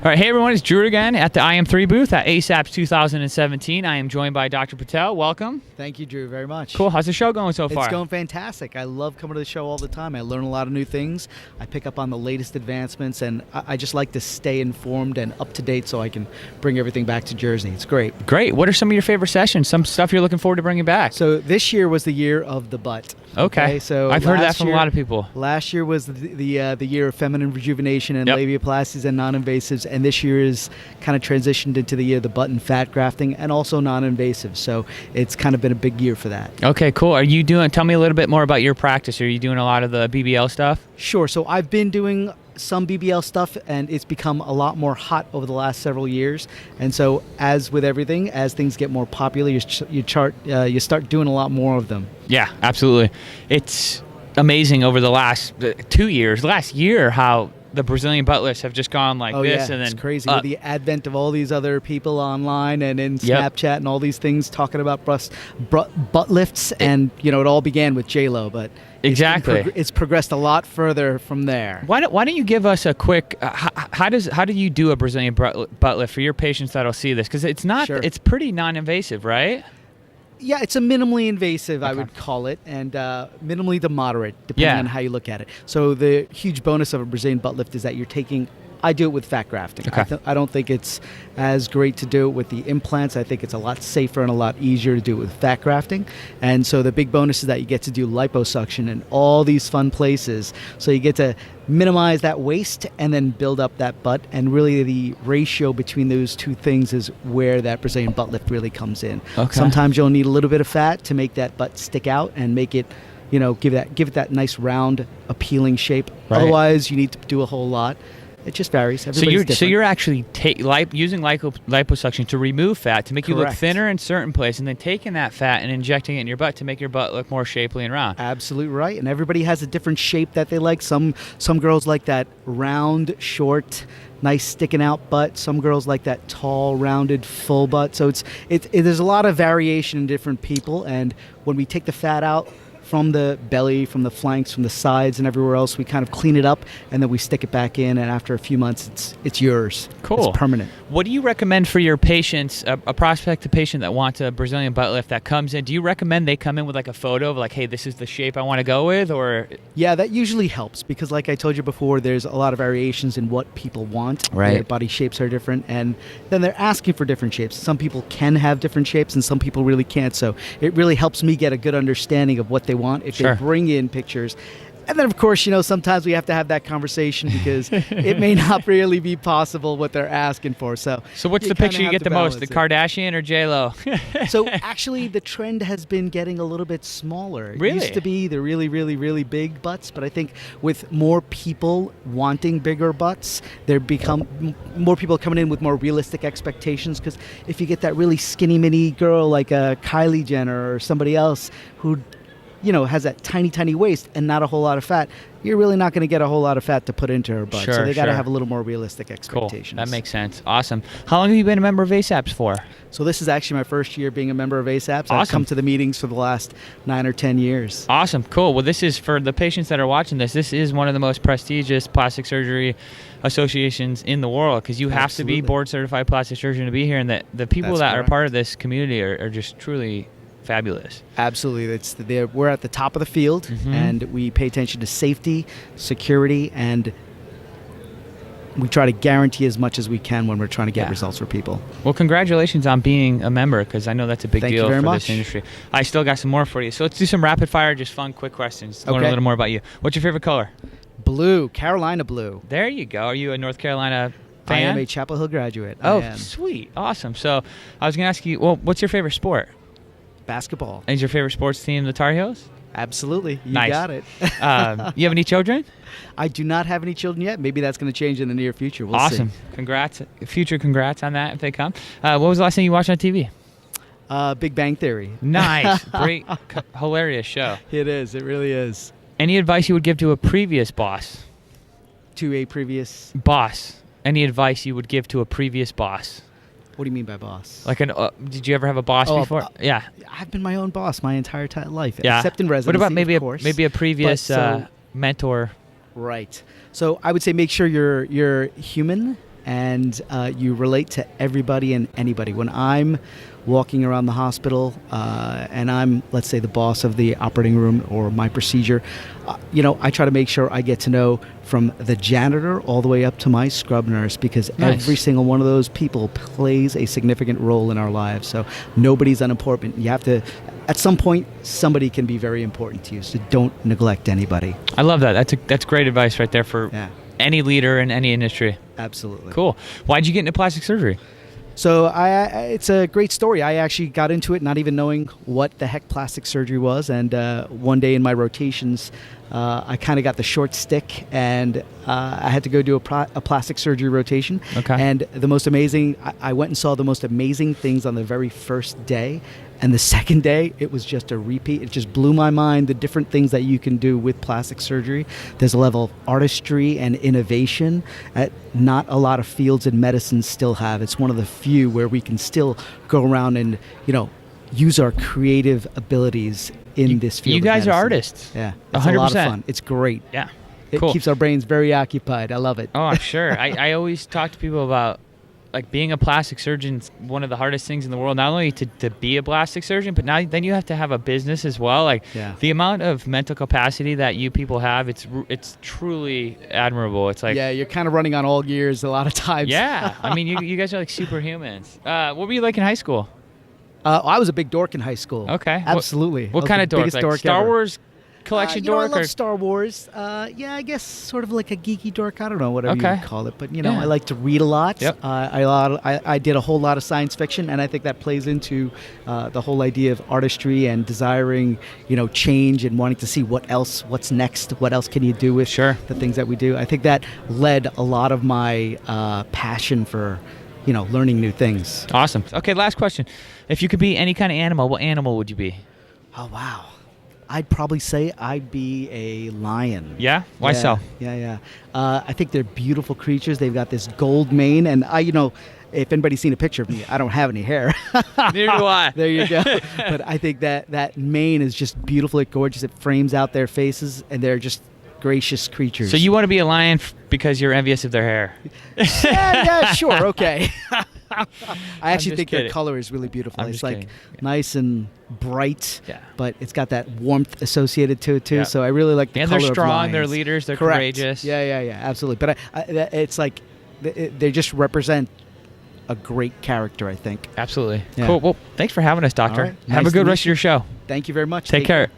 All right, hey everyone, it's Drew again at the IM3 booth at ASAPS 2017. I am joined by Dr. Patel. Welcome. Thank you, Drew, very much. Cool. How's the show going so far? It's going fantastic. I love coming to the show all the time. I learn a lot of new things. I pick up on the latest advancements, and I just like to stay informed and up to date so I can bring everything back to Jersey. It's great. Great. What are some of your favorite sessions? Some stuff you're looking forward to bringing back? So this year was the year of the butt. Okay. So I've heard that from a lot of people. Last year was the year of feminine rejuvenation and labiaplasties and non-invasives, and this year is kind of transitioned into the year of the butt and fat grafting and also non-invasive. So it's kind of been a big year for that. Okay, cool. Are you tell me a little bit more about your practice. Are you doing a lot of the BBL stuff? Sure. So I've been doing some BBL stuff, and it's become a lot more hot over the last several years. And so, as with everything, as things get more popular, you start doing a lot more of them. Yeah, absolutely. It's amazing over the last 2 years, last year, how the Brazilian butt lifts have just gone like this, and then it's crazy with the advent of all these other people online and in Snapchat and all these things talking about butt lifts, and it all began with J-Lo, but exactly, it's progressed a lot further from there. Why don't you give us a quick how do you do a Brazilian butt lift for your patients that'll see this, because it's not it's pretty non-invasive, right? Yeah, it's a minimally invasive, I would call it, and minimally to moderate, depending on how you look at it. So the huge bonus of a Brazilian butt lift is that I do it with fat grafting. Okay. I don't think it's as great to do it with the implants. I think it's a lot safer and a lot easier to do it with fat grafting. And so the big bonus is that you get to do liposuction in all these fun places. So you get to minimize that waist and then build up that butt. And really the ratio between those two things is where that Brazilian butt lift really comes in. Okay. Sometimes you'll need a little bit of fat to make that butt stick out and make it, give it that nice round, appealing shape. Right. Otherwise, you need to do a whole lot. It just varies. So you're actually using liposuction to remove fat, to make you look thinner in certain places, and then taking that fat and injecting it in your butt to make your butt look more shapely and round. Absolutely right. And everybody has a different shape that they like. Some girls like that round, short, nice sticking out butt. Some girls like that tall, rounded, full butt. So there's a lot of variation in different people. And when we take the fat out from the belly, from the flanks, from the sides, and everywhere else, we kind of clean it up, and then we stick it back in, and after a few months, it's yours. Cool. It's permanent. What do you recommend for your patients, a prospective patient that wants a Brazilian butt lift that comes in? Do you recommend they come in with like a photo of like, hey, this is the shape I want to go with, or? Yeah, that usually helps, because like I told you before, there's a lot of variations in what people want. Right. Their body shapes are different, and then they're asking for different shapes. Some people can have different shapes, and some people really can't, so it really helps me get a good understanding of what they want if they bring in pictures. And then, of course, sometimes we have to have that conversation because it may not really be possible what they're asking for. So what's the picture you get the most, the Kardashian or J-Lo? So actually, the trend has been getting a little bit smaller. Really? It used to be the really, really, really big butts, but I think with more people wanting bigger butts, more people coming in with more realistic expectations. Because if you get that really skinny mini girl like a Kylie Jenner or somebody else who has that tiny, tiny waist and not a whole lot of fat, you're really not going to get a whole lot of fat to put into her butt. So they got to have a little more realistic expectations. Cool. That makes sense. Awesome. How long have you been a member of ASAPS for? So this is actually my first year being a member of ASAPS. Awesome. I've come to the meetings for the last 9 or 10 years. Awesome. Cool. Well, this is for the patients that are watching this. This is one of the most prestigious plastic surgery associations in the world, because you have to be board certified plastic surgeon to be here, and the people that are part of this community are just truly fabulous. Absolutely. We're at the top of the field, and we pay attention to safety, security, and we try to guarantee as much as we can when we're trying to get results for people. Well, congratulations on being a member, because I know that's a big deal for much. This industry. I still got some more for you. So let's do some rapid fire, just fun, quick questions. Learn a little more about you. What's your favorite color? Blue. Carolina blue. There you go. Are you a North Carolina fan? I am a Chapel Hill graduate. Oh, sweet. Awesome. So I was going to ask you, what's your favorite sport? Basketball. Is your favorite sports team the Tar Heels? Absolutely. You Nice. got it. You have any children? I do not have any children yet. Maybe that's going to change in the near future. We'll see. Awesome. Congrats. Future congrats on that if they come. What was the last thing you watched on TV? Big Bang Theory. Nice. Great. Hilarious show. It is. It really is. Any advice you would give to a previous boss? To a previous? Boss. Any advice you would give to a previous boss? What do you mean by boss? Like did you ever have a boss before? Yeah. I've been my own boss my entire life, yeah. except in residency. What about maybe of course. maybe a previous mentor? Right. So I would say make sure you're human and you relate to everybody and anybody. When I'm walking around the hospital and I'm, let's say, the boss of the operating room or my procedure, I try to make sure I get to know from the janitor all the way up to my scrub nurse, because every single one of those people plays a significant role in our lives. So nobody's unimportant. You have to, at some point, somebody can be very important to you. So don't neglect anybody. I love that. That's great advice right there for any leader in any industry. Absolutely. Cool. Why'd you get into plastic surgery? So it's a great story. I actually got into it not even knowing what the heck plastic surgery was. And one day in my rotations, I kind of got the short stick, and I had to go do a plastic surgery rotation. Okay. And the most amazing, I went and saw the most amazing things on the very first day. And the second day, it was just a repeat. It just blew my mind, the different things that you can do with plastic surgery. There's a level of artistry and innovation that not a lot of fields in medicine still have. It's one of the few where we can still go around and, use our creative abilities in this field. You guys are artists. Yeah. It's 100%. a lot of fun. It's great. Yeah. It cool. keeps our brains very occupied. I love it. Oh, I'm sure. I always talk to people about, like, being a plastic surgeon is one of the hardest things in the world, not only to be a plastic surgeon, but then you have to have a business as well. Like, the amount of mental capacity that you people have, it's truly admirable. It's like, you're kind of running on all gears a lot of times. Yeah. I mean, you guys are like superhumans. What were you like in high school? I was a big dork in high school. Okay. Absolutely. What kind of dork? Like dork Star ever. Wars collection dork? I love Star Wars. I guess sort of like a geeky dork. I don't know, whatever you would call it. But, I like to read a lot. Yep. I did a whole lot of science fiction, and I think that plays into the whole idea of artistry and desiring, change and wanting to see what's next, what else can you do with the things that we do. I think that led a lot of my passion for, learning new things. Awesome. Okay, last question. If you could be any kind of animal, what animal would you be? Oh, wow. I'd probably say I'd be a lion. Yeah? Why so? Yeah. I think they're beautiful creatures. They've got this gold mane, and if anybody's seen a picture of me, I don't have any hair. Neither do I. There you go. But I think that mane is just beautifully gorgeous. It frames out their faces, and they're just gracious creatures. So you want to be a lion because you're envious of their hair? Yeah, sure, okay. I actually think kidding. their color is really beautiful. It's like kidding. nice and bright, but it's got that warmth associated to it too. Yeah. So I really like the color of lions. And they're strong. They're leaders. They're courageous. Yeah, absolutely. But it's like they just represent a great character, I think. Absolutely. Yeah. Cool. Well, thanks for having us, Doctor. Right. Have Nice a good to rest of your show. Thank you very much. Take care.